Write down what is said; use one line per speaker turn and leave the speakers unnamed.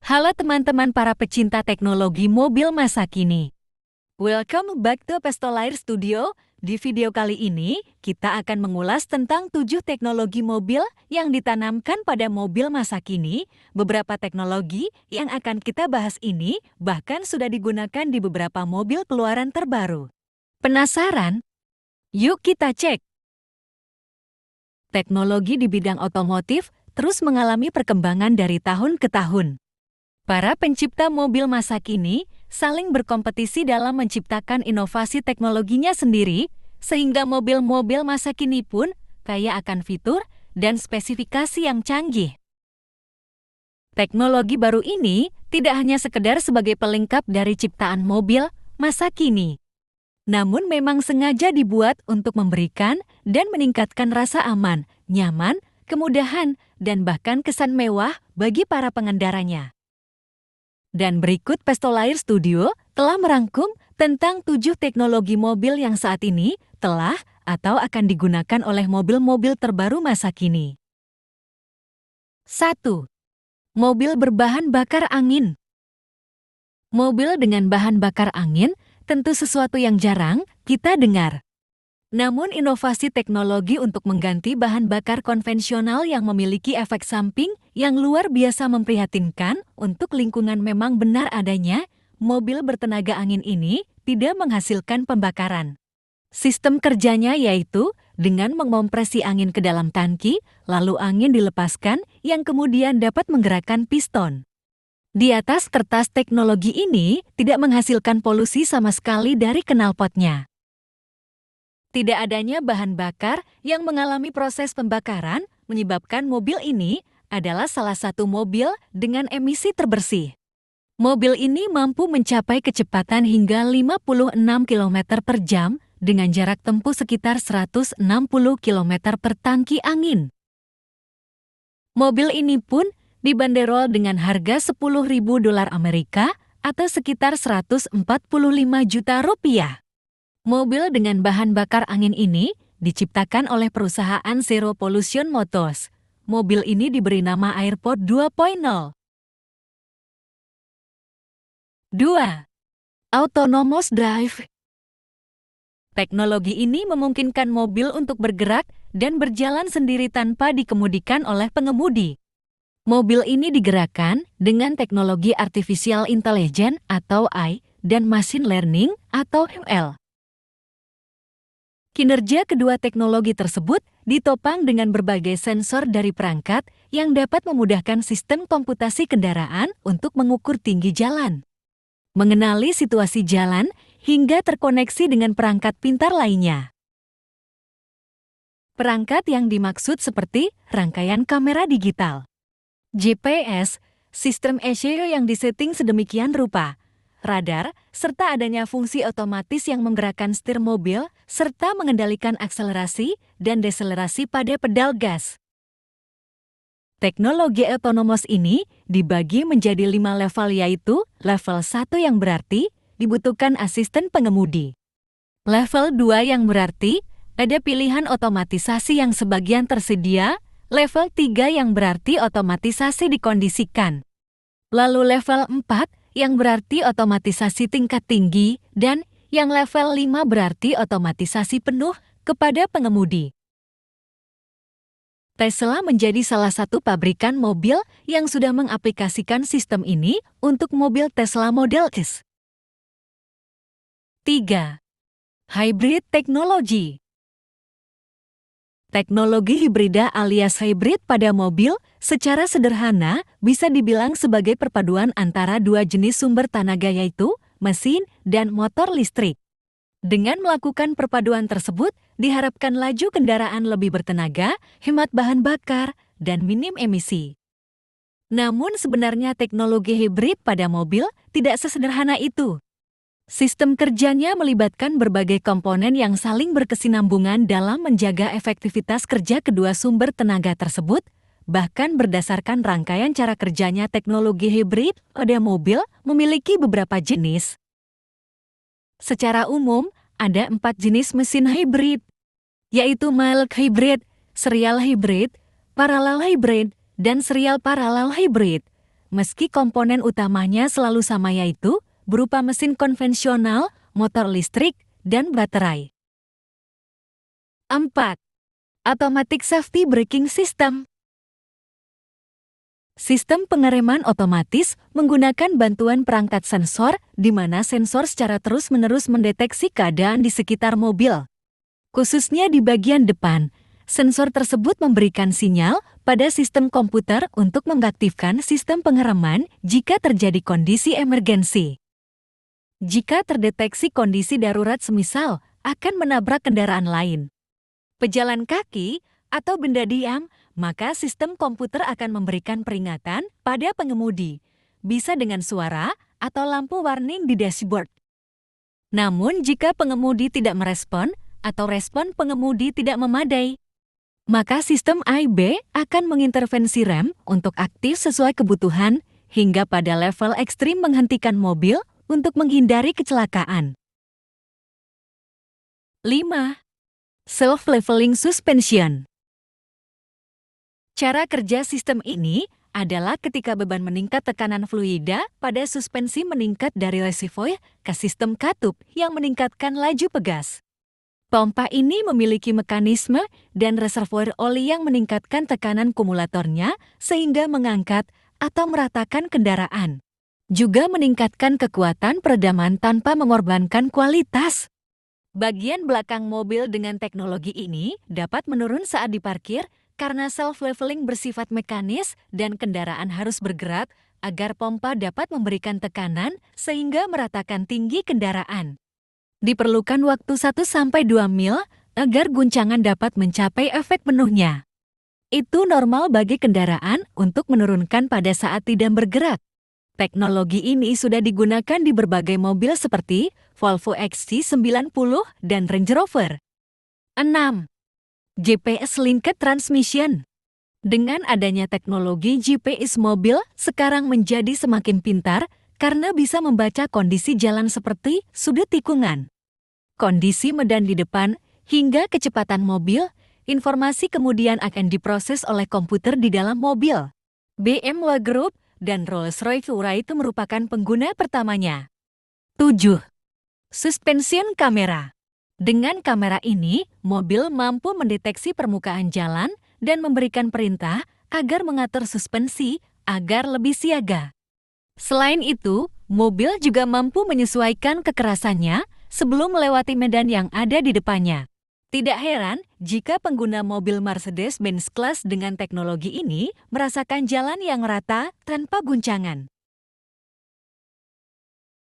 Halo teman-teman para pecinta teknologi mobil masa kini. Welcome back to Pestolair Studio. Di video kali ini, kita akan mengulas tentang 7 teknologi mobil yang ditanamkan pada mobil masa kini. Beberapa teknologi yang akan kita bahas ini bahkan sudah digunakan di beberapa mobil keluaran terbaru. Penasaran? Yuk kita cek. Teknologi di bidang otomotif terus mengalami perkembangan dari tahun ke tahun. Para pencipta mobil masa kini saling berkompetisi dalam menciptakan inovasi teknologinya sendiri, sehingga mobil-mobil masa kini pun kaya akan fitur dan spesifikasi yang canggih. Teknologi baru ini tidak hanya sekedar sebagai pelengkap dari ciptaan mobil masa kini, namun memang sengaja dibuat untuk memberikan dan meningkatkan rasa aman, nyaman, kemudahan, dan bahkan kesan mewah bagi para pengendaranya. Dan berikut Pestolair Studio telah merangkum tentang 7 teknologi mobil yang saat ini telah atau akan digunakan oleh mobil-mobil terbaru masa kini. 1. Mobil berbahan bakar angin. Mobil dengan bahan bakar angin tentu sesuatu yang jarang kita dengar. Namun inovasi teknologi untuk mengganti bahan bakar konvensional yang memiliki efek samping yang luar biasa memprihatinkan untuk lingkungan memang benar adanya, mobil bertenaga angin ini tidak menghasilkan pembakaran. Sistem kerjanya yaitu dengan mengompresi angin ke dalam tangki, lalu angin dilepaskan yang kemudian dapat menggerakkan piston. Di atas kertas teknologi ini tidak menghasilkan polusi sama sekali dari knalpotnya. Tidak adanya bahan bakar yang mengalami proses pembakaran menyebabkan mobil ini adalah salah satu mobil dengan emisi terbersih. Mobil ini mampu mencapai kecepatan hingga 56 km per jam dengan jarak tempuh sekitar 160 km per tangki angin. Mobil ini pun dibanderol dengan harga $10.000 Amerika atau sekitar 145 juta rupiah. Mobil dengan bahan bakar angin ini diciptakan oleh perusahaan Zero Pollution Motors. Mobil ini diberi nama Airport 2.0. 2. Autonomous Drive. Teknologi ini memungkinkan mobil untuk bergerak dan berjalan sendiri tanpa dikemudikan oleh pengemudi. Mobil ini digerakkan dengan teknologi Artificial Intelligence atau AI dan Machine Learning atau ML. Kinerja kedua teknologi tersebut ditopang dengan berbagai sensor dari perangkat yang dapat memudahkan sistem komputasi kendaraan untuk mengukur tinggi jalan, mengenali situasi jalan, hingga terkoneksi dengan perangkat pintar lainnya. Perangkat yang dimaksud seperti rangkaian kamera digital, GPS, sistem ECU yang disetting sedemikian rupa, radar, serta adanya fungsi otomatis yang menggerakkan setir mobil, serta mengendalikan akselerasi dan deselerasi pada pedal gas. Teknologi otonomous ini dibagi menjadi 5 level, yaitu level 1 yang berarti dibutuhkan asisten pengemudi. Level 2 yang berarti ada pilihan otomatisasi yang sebagian tersedia. Level 3 yang berarti otomatisasi dikondisikan. Lalu level 4 yang berarti otomatisasi tingkat tinggi, dan yang level 5 berarti otomatisasi penuh kepada pengemudi. Tesla menjadi salah satu pabrikan mobil yang sudah mengaplikasikan sistem ini untuk mobil Tesla Model S. 3. Hybrid Technology. Teknologi hibrida alias hybrid pada mobil secara sederhana bisa dibilang sebagai perpaduan antara dua jenis sumber tenaga, yaitu mesin dan motor listrik. Dengan melakukan perpaduan tersebut, diharapkan laju kendaraan lebih bertenaga, hemat bahan bakar, dan minim emisi. Namun sebenarnya teknologi hibrid pada mobil tidak sesederhana itu. Sistem kerjanya melibatkan berbagai komponen yang saling berkesinambungan dalam menjaga efektivitas kerja kedua sumber tenaga tersebut. Bahkan berdasarkan rangkaian cara kerjanya, teknologi hibrid pada mobil memiliki beberapa jenis. Secara umum, ada 4 jenis mesin hibrid, yaitu mild hybrid, serial hybrid, parallel hybrid, dan serial parallel hybrid. meski komponen utamanya selalu sama, yaitu berupa mesin konvensional, motor listrik, dan baterai. 4. Automatic Safety Braking System. Sistem pengereman otomatis menggunakan bantuan perangkat sensor, di mana sensor secara terus-menerus mendeteksi keadaan di sekitar mobil. Khususnya di bagian depan, sensor tersebut memberikan sinyal pada sistem komputer untuk mengaktifkan sistem pengereman jika terjadi kondisi emergensi. Jika terdeteksi kondisi darurat semisal akan menabrak kendaraan lain, pejalan kaki, atau benda diam, maka sistem komputer akan memberikan peringatan pada pengemudi, bisa dengan suara atau lampu warning di dashboard. Namun jika pengemudi tidak merespon atau respon pengemudi tidak memadai, maka sistem AIB akan mengintervensi rem untuk aktif sesuai kebutuhan hingga pada level ekstrim menghentikan mobil untuk menghindari kecelakaan. 5. Self-leveling suspension. Cara kerja sistem ini adalah ketika beban meningkat, tekanan fluida pada suspensi meningkat dari reservoir ke sistem katup yang meningkatkan laju pegas. Pompa ini memiliki mekanisme dan reservoir oli yang meningkatkan tekanan kumulatornya sehingga mengangkat atau meratakan kendaraan. Juga meningkatkan kekuatan peredaman tanpa mengorbankan kualitas. Bagian belakang mobil dengan teknologi ini dapat menurun saat diparkir karena self-leveling bersifat mekanis dan kendaraan harus bergerak agar pompa dapat memberikan tekanan sehingga meratakan tinggi kendaraan. Diperlukan waktu 1-2 mil agar guncangan dapat mencapai efek penuhnya. Itu normal bagi kendaraan untuk menurunkan pada saat tidak bergerak. Teknologi ini sudah digunakan di berbagai mobil seperti Volvo XC90 dan Range Rover. 6. GPS Linked Transmission. Dengan adanya teknologi GPS, mobil sekarang menjadi semakin pintar karena bisa membaca kondisi jalan seperti sudut tikungan, kondisi medan di depan, hingga kecepatan mobil. Informasi kemudian akan diproses oleh komputer di dalam mobil. BMW Group dan Rolls-Royce itu merupakan pengguna pertamanya. 7. Suspension Camera. Dengan kamera ini, mobil mampu mendeteksi permukaan jalan dan memberikan perintah agar mengatur suspensi agar lebih siaga. Selain itu, mobil juga mampu menyesuaikan kekerasannya sebelum melewati medan yang ada di depannya. Tidak heran jika pengguna mobil Mercedes-Benz kelas dengan teknologi ini merasakan jalan yang rata tanpa guncangan.